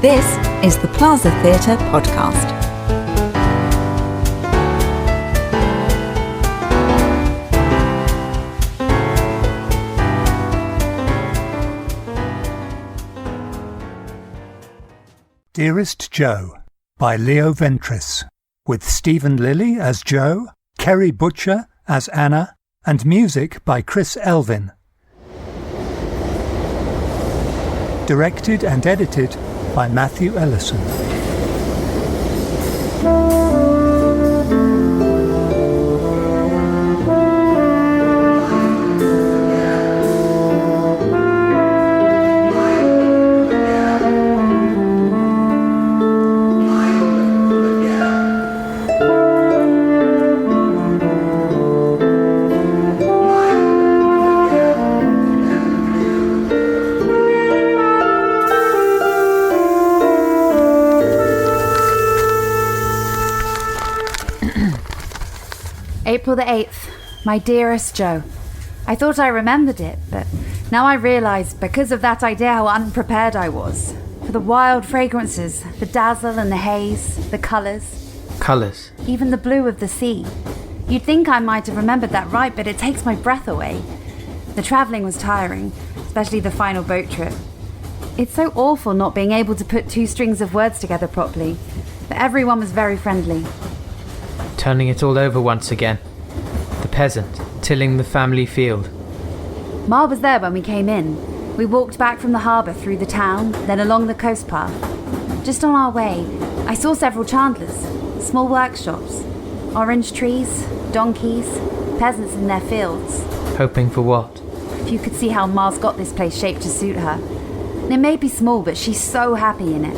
This is the Plaza Theatre podcast. Dearest Joe by Ventris, with Stephen Lilly as Joe, Kerry Butcher as Anna, and music by Chris Elvin. Directed and edited by Matthew Ellison. April the 8th, my dearest Joe. I thought I remembered it, but now I realise because of that idea how unprepared I was. For the wild fragrances, the dazzle and the haze, the colours. Colours? Even the blue of the sea. You'd think I might have remembered that right, but it takes my breath away. The travelling was tiring, especially the final boat trip. It's so awful not being able to put two strings of words together properly, but everyone was very friendly. Turning it all over once again. The peasant, tilling the family field. Ma was there when we came in. We walked back from the harbour through the town, then along the coast path. Just on our way, I saw several chandlers, small workshops, orange trees, donkeys, peasants in their fields. Hoping for what? If you could see how Ma's got this place shaped to suit her. And it may be small, but she's so happy in it.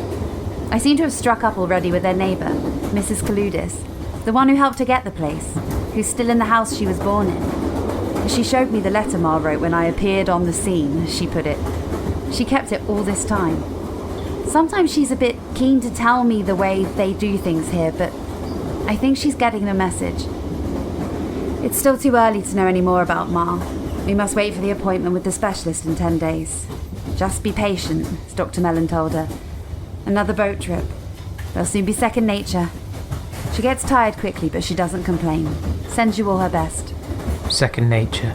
I seem to have struck up already with their neighbour, Mrs. Kaludis. The one who helped her get the place, who's still in the house she was born in. She showed me the letter Ma wrote when I appeared on the scene, as she put it. She kept it all this time. Sometimes she's a bit keen to tell me the way they do things here, but I think she's getting the message. It's still too early to know any more about Ma. We must wait for the appointment with the specialist in 10 days. Just be patient, as Dr. Mellon told her. Another boat trip. They'll soon be second nature. She gets tired quickly, but she doesn't complain. Sends you all her best. Second nature.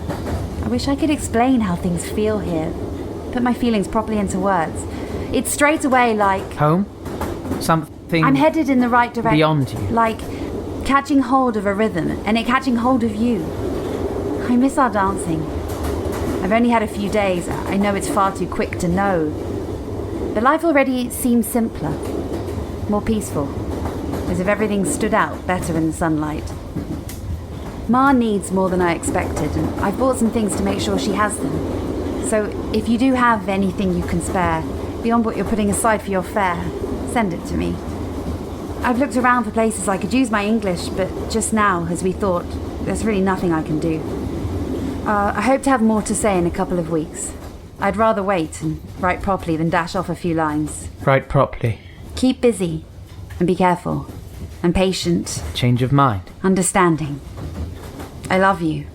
I wish I could explain how things feel here. Put my feelings properly into words. It's straight away like... Home? Something... I'm headed in the right direction. Beyond you. Like catching hold of a rhythm, and it catching hold of you. I miss our dancing. I've only had a few days. I know it's far too quick to know. But life already seems simpler. More peaceful. As if everything stood out better in the sunlight. Ma needs more than I expected, and I've bought some things to make sure she has them. So if you do have anything you can spare, beyond what you're putting aside for your fare, send it to me. I've looked around for places I could use my English, but just now, as we thought, there's really nothing I can do. I hope to have more to say in a couple of weeks. I'd rather wait and write properly than dash off a few lines. Write properly. Keep busy, and be careful. And patient. Change of mind. Understanding. I love you.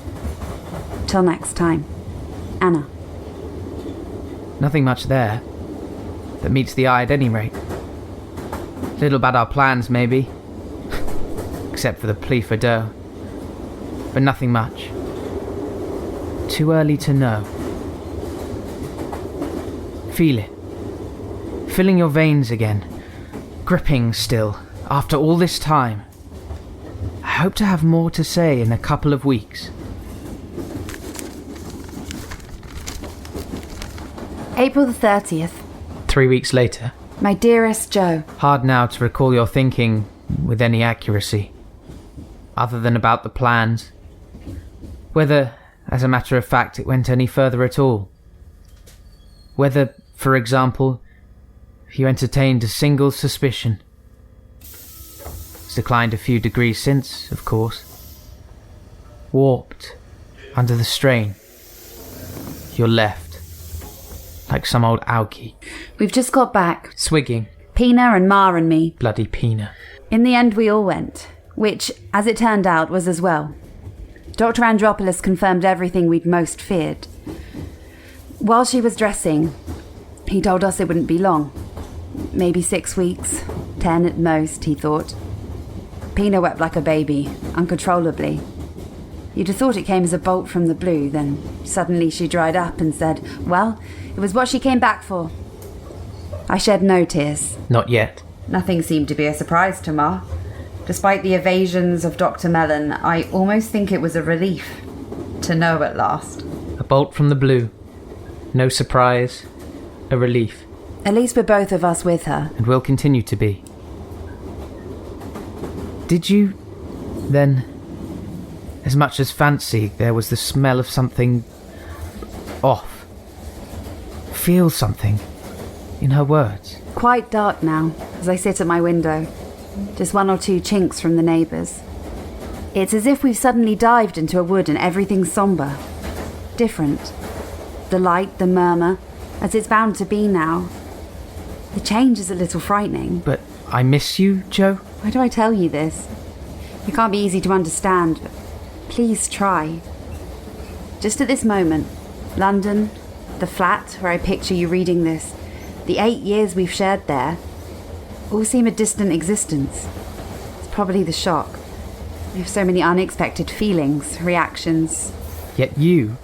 Till next time. Anna. Nothing much there. That meets the eye at any rate. Little about our plans, maybe. Except for the plea for dough. But nothing much. Too early to know. Feel it. Filling your veins again. Gripping still. After all this time, I hope to have more to say in a couple of weeks. April the 30th. 3 weeks later. My dearest Joe. Hard now to recall your thinking with any accuracy, other than about the plans. Whether, as a matter of fact, it went any further at all. Whether, for example, you entertained a single suspicion. Declined a few degrees since, of course. Warped under the strain. You're left, like some old algae. We've just got back. Swigging. Pina and Ma and me. Bloody Pina. In the end we all went, which, as it turned out, was as well. Dr. Andropoulos confirmed everything we'd most feared. While she was dressing, he told us it wouldn't be long. maybe 6 weeks. 10 at most, he thought. Pina wept like a baby, uncontrollably. You'd have thought it came as a bolt from the blue, then suddenly she dried up and said, well, it was what she came back for. I shed no tears. Not yet. Nothing seemed to be a surprise to Ma. Despite the evasions of Dr. Mellon, I almost think it was a relief to know at last. A bolt from the blue. No surprise. A relief. At least we're both of us with her. And will continue to be. Did you, then, as much as fancy there was the smell of something off? Feel something in her words? Quite dark now, as I sit at my window. Just 1 or 2 chinks from the neighbours. It's as if we've suddenly dived into a wood and everything's sombre. Different. The light, the murmur, as it's bound to be now. The change is a little frightening. But I miss you, Joe? Why do I tell you this? It can't be easy to understand, but please try. Just at this moment, London, the flat where I picture you reading this, the 8 years we've shared there, all seem a distant existence. It's probably the shock. We have so many unexpected feelings, reactions. Yet you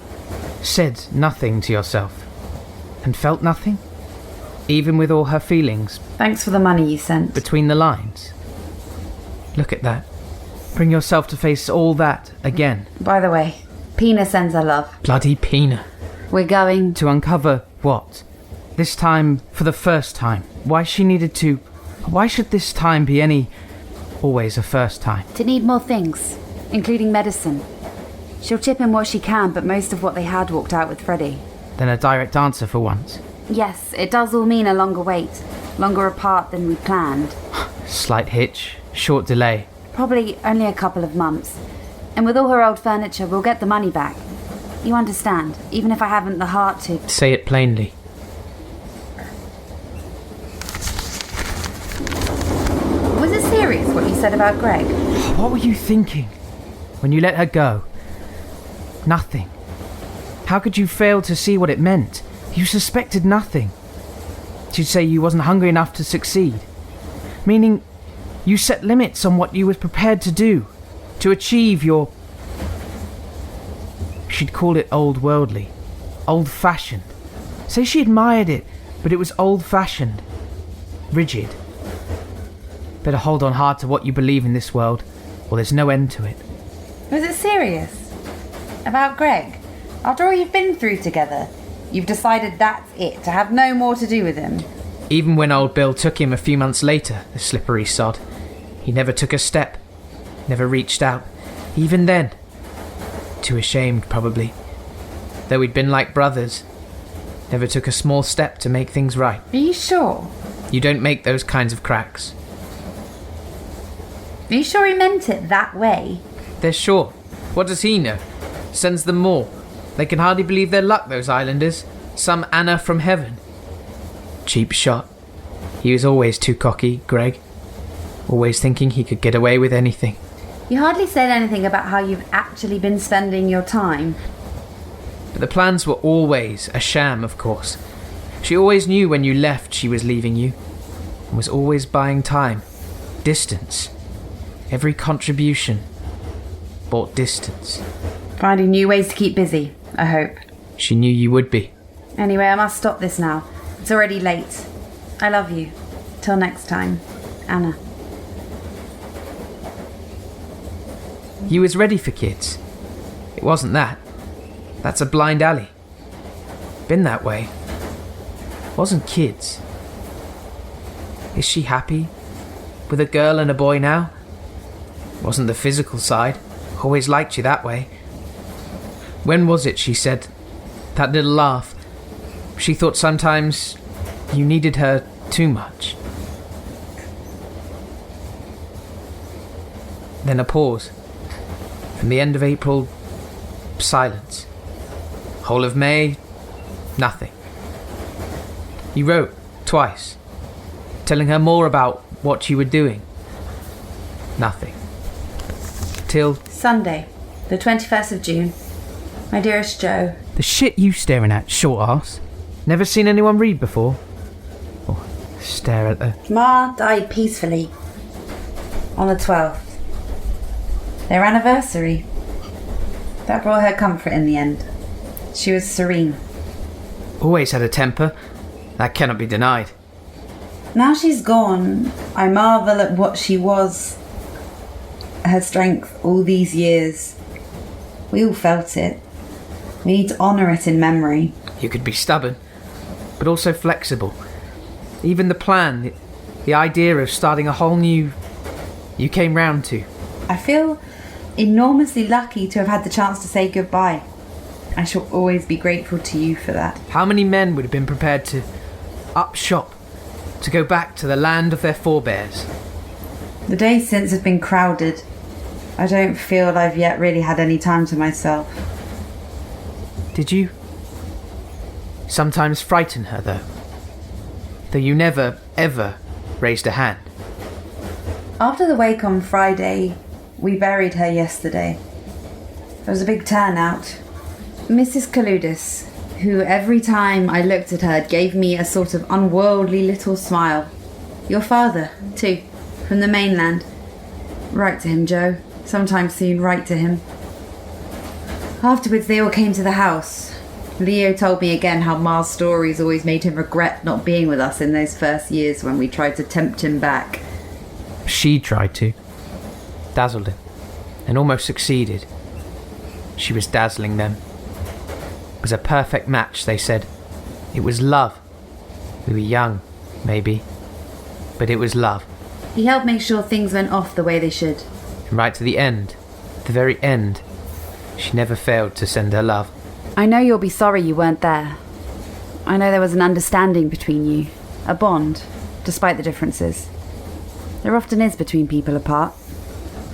said nothing to yourself and felt nothing? Even with all her feelings? Thanks for the money you sent. Between the lines? Look at that. Bring yourself to face all that again. By the way, Pina sends her love. Bloody Pina. We're going... To uncover what? This time for the first time. Why should this time be always a first time? To need more things, including medicine. She'll chip in what she can, but most of what they had walked out with Freddie. Then a direct answer for once. Yes, it does all mean a longer wait. Longer apart than we planned. Slight hitch, short delay. Probably only a couple of months. And with all her old furniture, we'll get the money back. You understand, even if I haven't the heart to... Say it plainly. Was it serious what you said about Greg? What were you thinking when you let her go? Nothing. How could you fail to see what it meant? You suspected nothing. She'd say you wasn't hungry enough to succeed. Meaning, you set limits on what you was prepared to do, to achieve your... She'd call it old-worldly, old-fashioned. Say she admired it, but it was old-fashioned, rigid. Better hold on hard to what you believe in this world, or there's no end to it. Was it serious? About Greg? After all you've been through together, you've decided that's it, to have no more to do with him? Even when old Bill took him a few months later, the slippery sod, he never took a step, never reached out. Even then, too ashamed probably. Though we'd been like brothers, never took a small step to make things right. Are you sure? You don't make those kinds of cracks. Are you sure he meant it that way? They're sure. What does he know? Sends them more. They can hardly believe their luck, those islanders. Some Anna from heaven. Cheap shot. He was always too cocky, Greg. Always thinking he could get away with anything. You hardly said anything about how you've actually been spending your time. But the plans were always a sham, of course. She always knew when you left she was leaving you. And was always buying time. Distance. Every contribution bought distance. Finding new ways to keep busy, I hope. She knew you would be. Anyway, I must stop this now. It's already late. I love you. Till next time. Anna. You was ready for kids. It wasn't that. That's a blind alley. Been that way. Wasn't kids. Is she happy? With a girl and a boy now? Wasn't the physical side. Always liked you that way. When was it she said that little laugh? She thought sometimes you needed her too much. Then a pause. From the end of April, silence. Whole of May, nothing. You wrote twice, telling her more about what you were doing. Nothing. Till... Sunday, the 21st of June. My dearest Joe. The shit you staring at, short arse. Never seen anyone read before? Or stare at her. Ma died peacefully on the 12th. Their anniversary. That brought her comfort in the end. She was serene. Always had a temper. That cannot be denied. Now she's gone, I marvel at what she was. Her strength all these years. We all felt it. We need to honour it in memory. You could be stubborn, but also flexible. Even the plan, the idea of starting a whole new... You came round to. I feel enormously lucky to have had the chance to say goodbye. I shall always be grateful to you for that. How many men would have been prepared to up shop, to go back to the land of their forebears? The days since have been crowded. I don't feel I've yet really had any time to myself. Did you sometimes frighten her, though? Though you never, ever raised a hand? After the wake on Friday, we buried her yesterday. There was a big turnout. Mrs. Kaludis, who every time I looked at her gave me a sort of unworldly little smile. Your father, too, from the mainland. Write to him, Joe. Sometime soon, write to him. Afterwards, they all came to the house. Leo told me again how Ma's stories always made him regret not being with us in those first years when we tried to tempt him back. She tried to. Dazzled him. And almost succeeded. She was dazzling them. It was a perfect match, they said. It was love. We were young, maybe. But it was love. He helped make sure things went off the way they should. And right to the end, the very end, she never failed to send her love. I know you'll be sorry you weren't there. I know there was an understanding between you. A bond, despite the differences. There often is between people apart.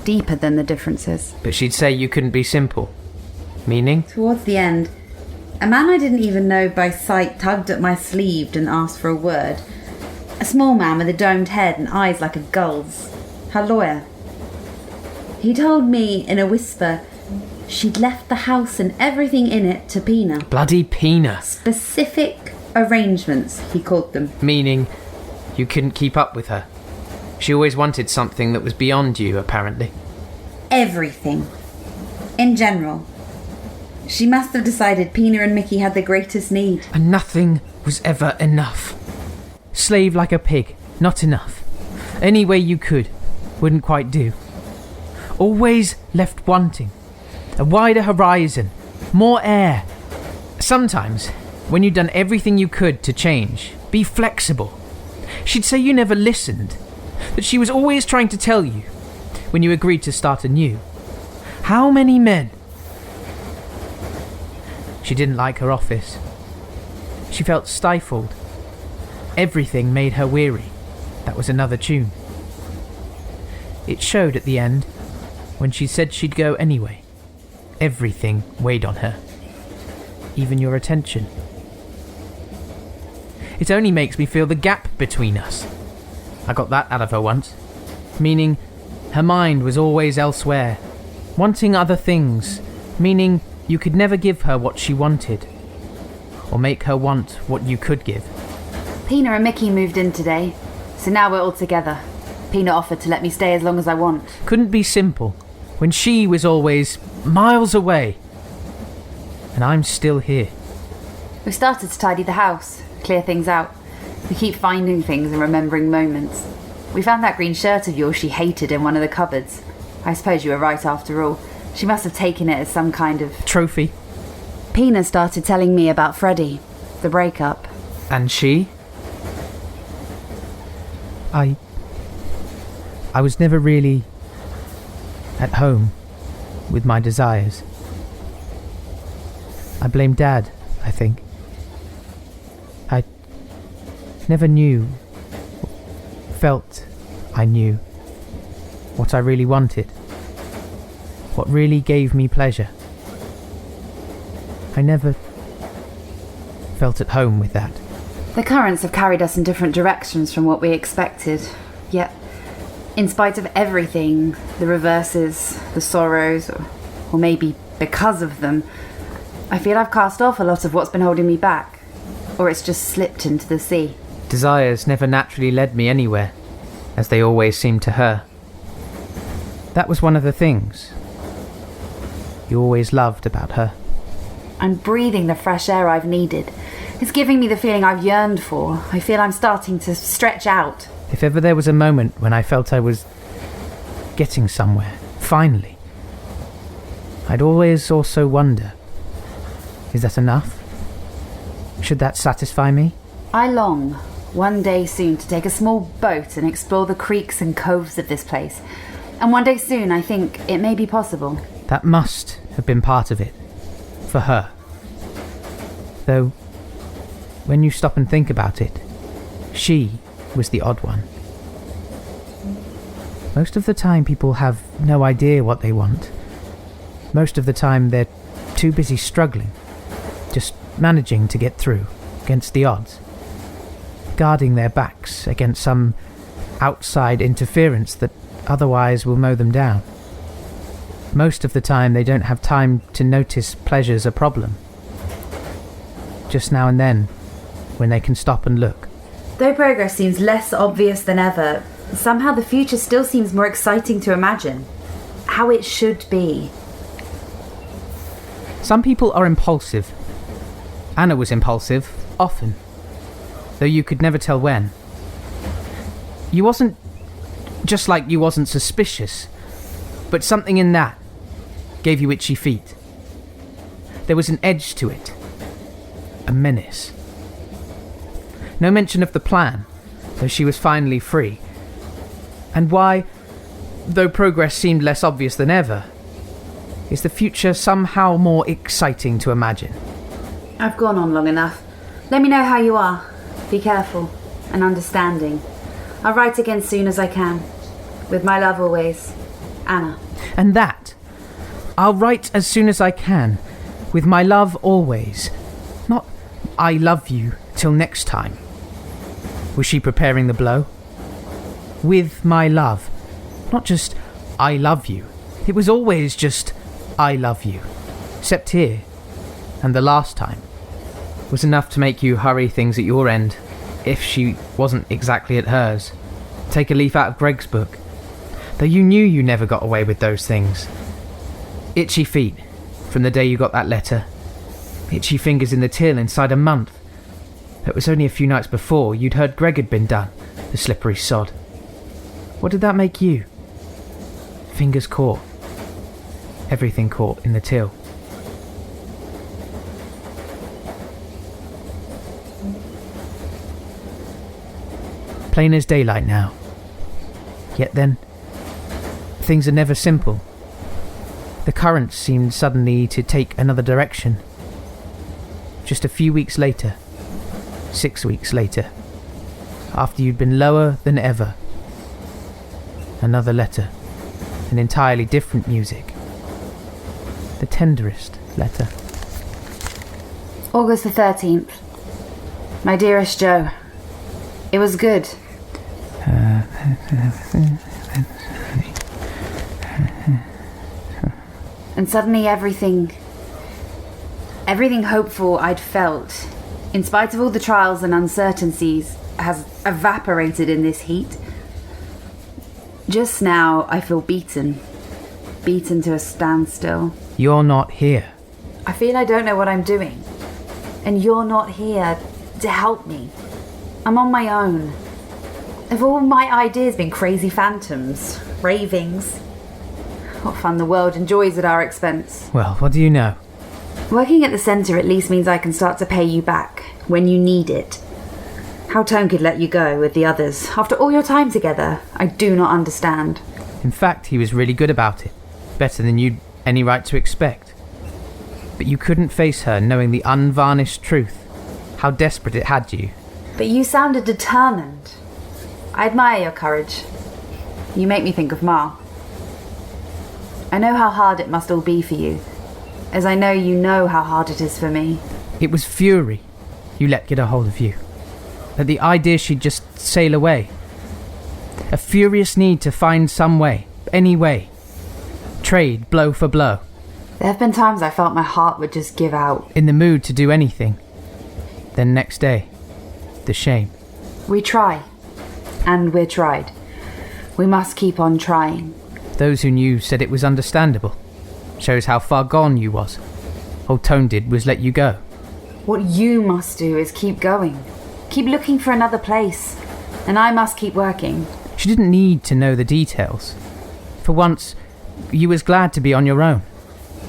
Deeper than the differences. But she'd say you couldn't be simple. Meaning? Towards the end, a man I didn't even know by sight tugged at my sleeve and asked for a word. A small man with a domed head and eyes like a gull's. Her lawyer. He told me in a whisper she'd left the house and everything in it to Pina. Bloody Pina. Specific arrangements, he called them. Meaning you couldn't keep up with her. She always wanted something that was beyond you, apparently. Everything. In general. She must have decided Pina and Mickey had the greatest need. And nothing was ever enough. Slave like a pig, not enough. Any way you could, wouldn't quite do. Always left wanting. A wider horizon, more air. Sometimes, when you'd done everything you could to change, be flexible. She'd say you never listened, that she was always trying to tell you, when you agreed to start anew. How many men? She didn't like her office. She felt stifled. Everything made her weary. That was another tune. It showed at the end, when she said she'd go anyway. Everything weighed on her. Even your attention. It only makes me feel the gap between us. I got that out of her once. Meaning, her mind was always elsewhere. Wanting other things. Meaning, you could never give her what she wanted. Or make her want what you could give. Pina and Mickey moved in today, so now we're all together. Pina offered to let me stay as long as I want. Couldn't be simple, when she was always miles away. And I'm still here. We started to tidy the house, clear things out. We keep finding things and remembering moments. We found that green shirt of yours she hated in one of the cupboards. I suppose you were right after all. She must have taken it as some kind of... trophy. Pina started telling me about Freddie, the breakup. And she? I was never really at home with my desires. I blame Dad, I think. I never knew, felt I knew what I really wanted, what really gave me pleasure. I never felt at home with that. The currents have carried us in different directions from what we expected. Yet, in spite of everything, the reverses, the sorrows, or maybe because of them, I feel I've cast off a lot of what's been holding me back. Or it's just slipped into the sea. desires never naturally led me anywhere, as they always seemed to her. That was one of the things you always loved about her. I'm breathing the fresh air I've needed. It's giving me the feeling I've yearned for. I feel I'm starting to stretch out. If ever there was a moment when I felt I was getting somewhere, finally, I'd always also wonder, is that enough? Should that satisfy me? I long, one day soon, to take a small boat and explore the creeks and coves of this place. And one day soon, I think, it may be possible. That must have been part of it. For her. Though, when you stop and think about it, she was the odd one. Most of the time people have no idea what they want. Most of the time they're too busy struggling, just managing to get through against the odds, guarding their backs against some outside interference that otherwise will mow them down. Most of the time they don't have time to notice pleasure's a problem. Just now and then, when they can stop and look. Though progress seems less obvious than ever, somehow the future still seems more exciting to imagine. How it should be. Some people are impulsive. Anna was impulsive, often. Though you could never tell when. You wasn't just like you wasn't suspicious, but something in that gave you itchy feet. There was an edge to it. A menace. No mention of the plan, though she was finally free. And why, though progress seemed less obvious than ever, is the future somehow more exciting to imagine? I've gone on long enough. Let me know how you are. Be careful and understanding. I'll write again soon as I can. With my love always, Anna. And that, I'll write as soon as I can. With my love always. Not, I love you till next time. Was she preparing the blow? With my love. Not just, I love you. It was always just, I love you. Except here, and the last time, was enough to make you hurry things at your end, if she wasn't exactly at hers. Take a leaf out of Greg's book. Though you knew you never got away with those things. Itchy feet, from the day you got that letter. Itchy fingers in the till inside a month. It was only a few nights before you'd heard Greg had been done, the slippery sod. What did that make you? Fingers caught. Everything caught in the till. Plain as daylight now. Yet then, things are never simple. The current seemed suddenly to take another direction. Just a few weeks later, 6 weeks later, after you'd been lower than ever, another letter, an entirely different music. The tenderest letter. August the 13th. My dearest Joe. It was good. And suddenly everything hopeful I'd felt, in spite of all the trials and uncertainties, has evaporated in this heat. Just now I feel beaten to a standstill. You're not here. I feel I don't know what I'm doing. And you're not here to help me. I'm on my own. Have all my ideas been crazy phantoms? Ravings? What fun the world enjoys at our expense. Well, what do you know? Working at the centre at least means I can start to pay you back when you need it. How Tone could let you go with the others after all your time together, I do not understand. In fact, he was really good about it. Better than you'd any right to expect. But you couldn't face her knowing the unvarnished truth. How desperate it had you. But you sounded determined. I admire your courage. You make me think of Ma. I know how hard it must all be for you, as I know you know how hard it is for me. It was fury you let get a hold of you. At the idea she'd just sail away. A furious need to find some way, any way. Trade blow for blow. There have been times I felt my heart would just give out. In the mood to do anything. Then next day, the shame. We try. And we're tried. We must keep on trying. Those who knew said it was understandable. Shows how far gone you was. All Tone did was let you go. What you must do is keep going. Keep looking for another place. And I must keep working. She didn't need to know the details. For once, you was glad to be on your own.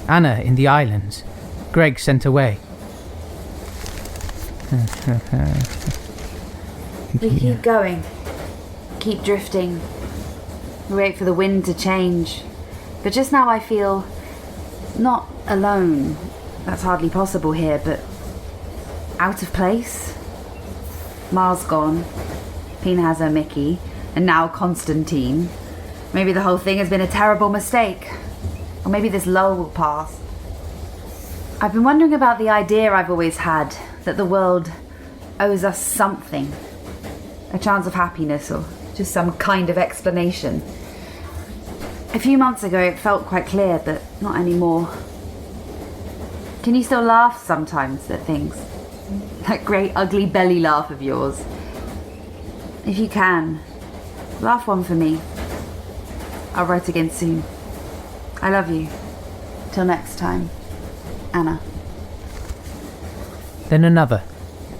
Anna in the islands. Greg sent away. We keep going. Keep drifting. We wait for the wind to change. But just now I feel not alone. That's hardly possible here, but out of place. Ma's gone. Pina has her Mickey. And now Constantine. Maybe the whole thing has been a terrible mistake. Or maybe this lull will pass. I've been wondering about the idea I've always had that the world owes us something. A chance of happiness or just some kind of explanation. A few months ago it felt quite clear, but not anymore. Can you still laugh sometimes at things? That great ugly belly laugh of yours. If you can, laugh one for me. I'll write again soon. I love you. Till next time. Anna. Then another,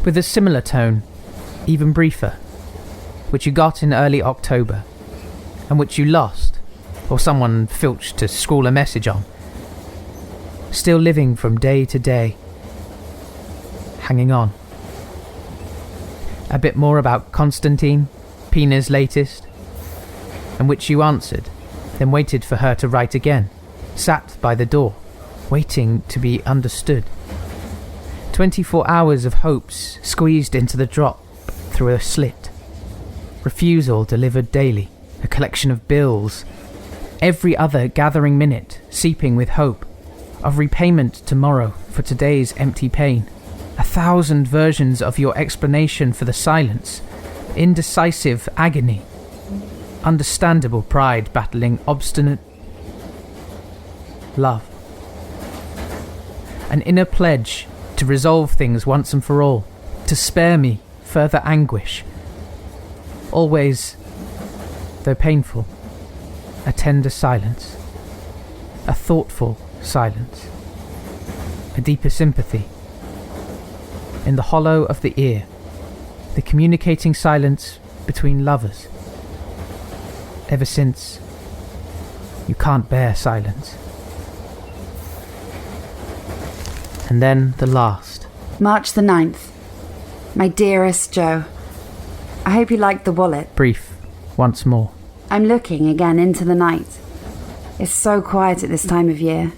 with a similar tone, even briefer, which you got in early October, and which you lost, or someone filched to scrawl a message on. Still living from day to day. Hanging on. A bit more about Constantine, Pina's latest, and which you answered, then waited for her to write again, sat by the door, waiting to be understood. 24 hours of hopes squeezed into the drop through a slit. Refusal delivered daily, a collection of bills. Every other gathering minute seeping with hope of repayment tomorrow for today's empty pain. 1,000 versions of your explanation for the silence. Indecisive agony. Understandable pride battling obstinate love. An inner pledge to resolve things once and for all, to spare me further anguish. Always, though painful, a tender silence, a thoughtful silence, a deeper sympathy. In the hollow of the ear, the communicating silence between lovers. Ever since, you can't bear silence. And then the last. March the 9th. My dearest Joe. I hope you liked the wallet. Brief, once more. I'm looking again into the night. It's so quiet at this time of year,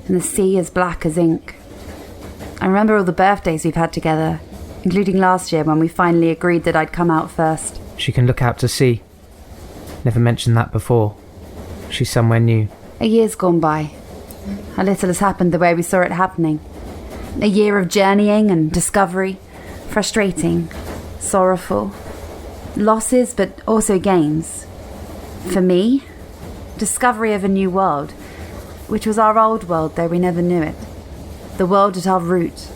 and the sea is black as ink. I remember all the birthdays we've had together, including last year when we finally agreed that I'd come out first. She can look out to sea. Never mentioned that before. She's somewhere new. A year's gone by. How little has happened the way we saw it happening. A year of journeying and discovery, frustrating, sorrowful, losses but also gains. For me, discovery of a new world, which was our old world though we never knew it. The world at our root,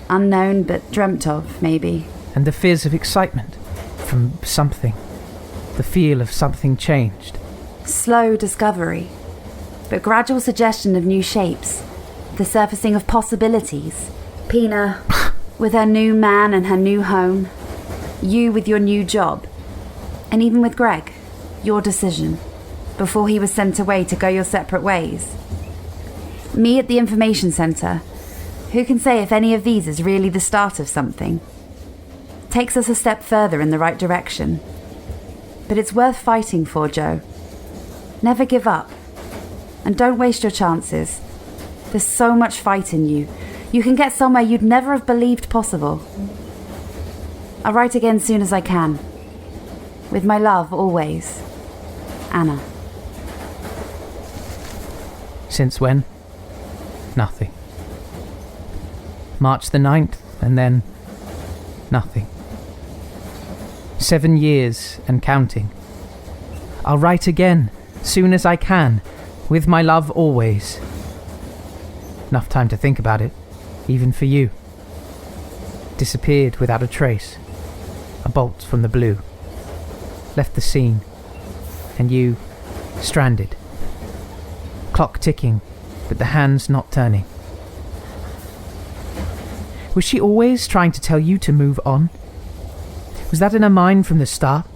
unknown but dreamt of, maybe. And the fizz of excitement from something, the feel of something changed. Slow discovery, but gradual suggestion of new shapes. The surfacing of possibilities. Pina, with her new man and her new home. You with your new job. And even with Greg, your decision, before he was sent away to go your separate ways. Me at the information centre. Who can say if any of these is really the start of something? Takes us a step further in the right direction. But it's worth fighting for, Joe. Never give up. And don't waste your chances. There's so much fight in you. You can get somewhere you'd never have believed possible. I'll write again soon as I can. With my love, always. Anna. Since when? Nothing. March the 9th, and then nothing. 7 years and counting. I'll write again, soon as I can, with my love always. Enough time to think about it, even for you. Disappeared without a trace. A bolt from the blue. Left the scene, and you stranded. Clock ticking, but the hands not turning. Was she always trying to tell you to move on? Was that in her mind from the start?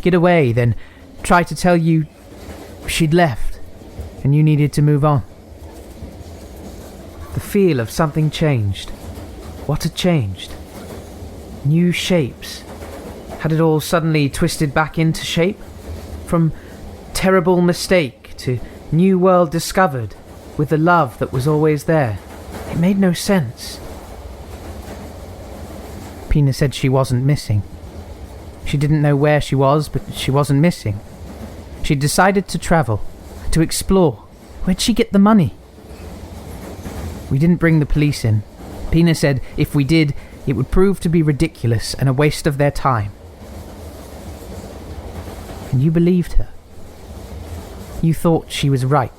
Get away, then try to tell you she'd left and you needed to move on. The feel of something changed. What had changed? New shapes. Had it all suddenly twisted back into shape? From terrible mistake to new world discovered with the love that was always there. It made no sense. Pina said she wasn't missing. She didn't know where she was, but she wasn't missing. She'd decided to travel, to explore. Where'd she get the money? We didn't bring the police in. Pina said if we did, it would prove to be ridiculous and a waste of their time. And you believed her. You thought she was right.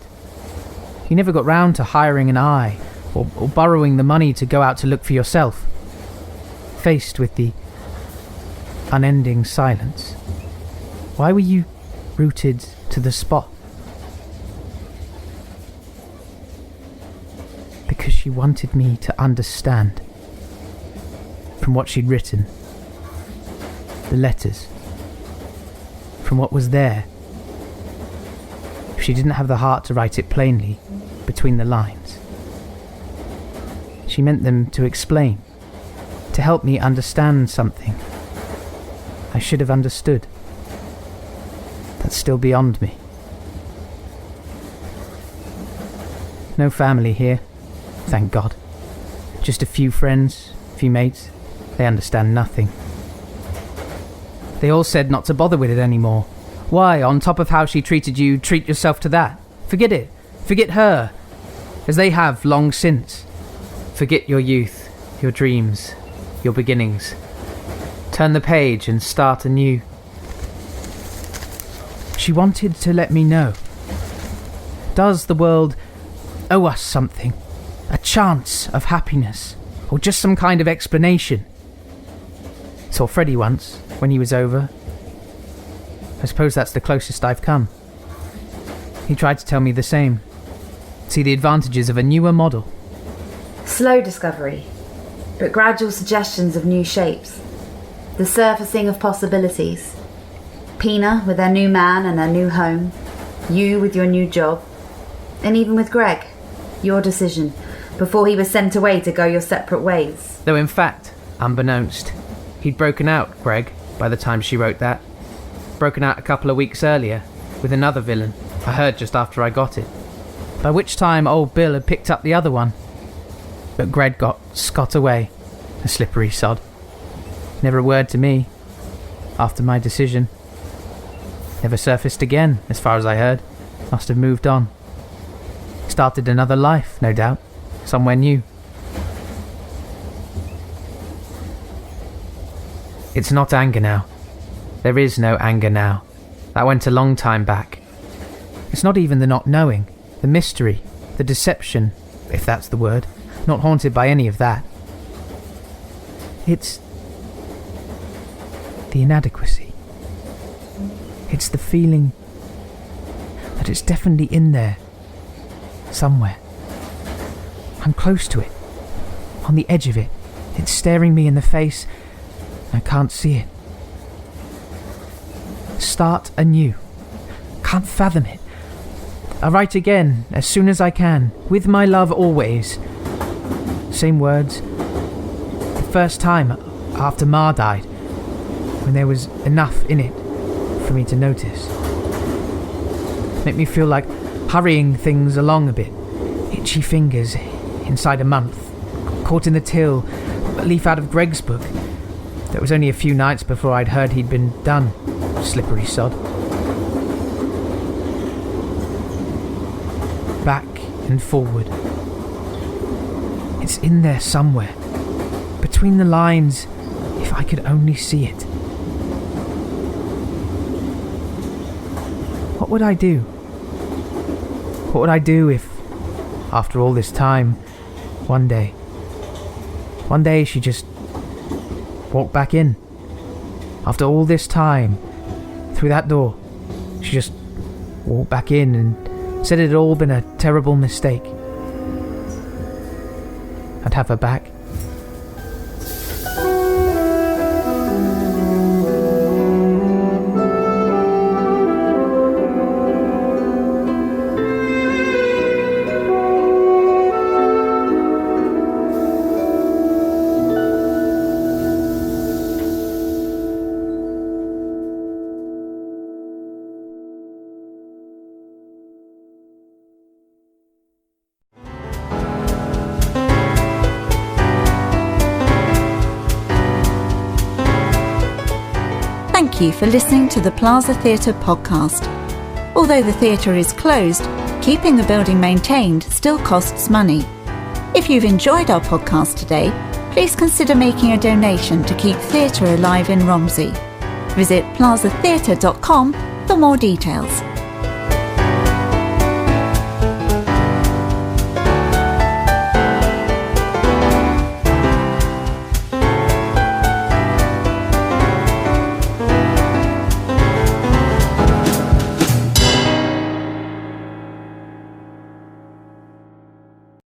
You never got round to hiring an eye or borrowing the money to go out to look for yourself. Faced with the unending silence, why were you rooted to the spot? Because she wanted me to understand. From what she'd written, the letters, from what was there. If she didn't have the heart to write it plainly, between the lines. She meant them to explain, to help me understand something I should have understood. That's still beyond me. No family here, thank God. Just a few friends, a few mates. They understand nothing. They all said not to bother with it anymore. Why, on top of how she treated you, treat yourself to that? Forget it. Forget her. As they have long since. Forget your youth, your dreams, your beginnings. Turn the page and start anew. She wanted to let me know. Does the world owe us something? A chance of happiness? Or just some kind of explanation? Saw Freddie once, when he was over. I suppose that's the closest I've come. He tried to tell me the same. See the advantages of a newer model. Slow discovery, but gradual suggestions of new shapes. The surfacing of possibilities. Pina with her new man and her new home. You with your new job. And even with Greg, your decision, before he was sent away to go your separate ways. Though in fact, unbeknownst, he'd broken out, Greg, by the time she wrote that. Broken out a couple of weeks earlier, with another villain, I heard just after I got it. By which time old Bill had picked up the other one. But Greg got scot away, a slippery sod. Never a word to me, after my decision. Never surfaced again, as far as I heard. Must have moved on. Started another life, no doubt, somewhere new. It's not anger now. There is no anger now. That went a long time back. It's not even the not knowing, the mystery, the deception, if that's the word. Not haunted by any of that. It's the inadequacy. It's the feeling that it's definitely in there, somewhere. I'm close to it, on the edge of it. It's staring me in the face, and I can't see it. Start anew. Can't fathom it. I'll write again, as soon as I can, with my love always. Same words. The first time after Ma died, when there was enough in it for me to notice. Make me feel like hurrying things along a bit. Itchy fingers inside a month. Caught in the till, a leaf out of Greg's book. That was only a few nights before I'd heard he'd been done. Slippery sod. Back and forward. It's in there somewhere. Between the lines, if I could only see it. What would I do? What would I do if, after all this time, one day she just walked back in? After all this time, through that door, she just walked back in and said it had all been a terrible mistake. I'd have her back. Thank you for listening to the Plaza Theatre podcast. Although the theatre is closed, keeping the building maintained still costs money. If you've enjoyed our podcast today, please consider making a donation to keep theatre alive in Romsey. Visit plazatheatre.com for more details.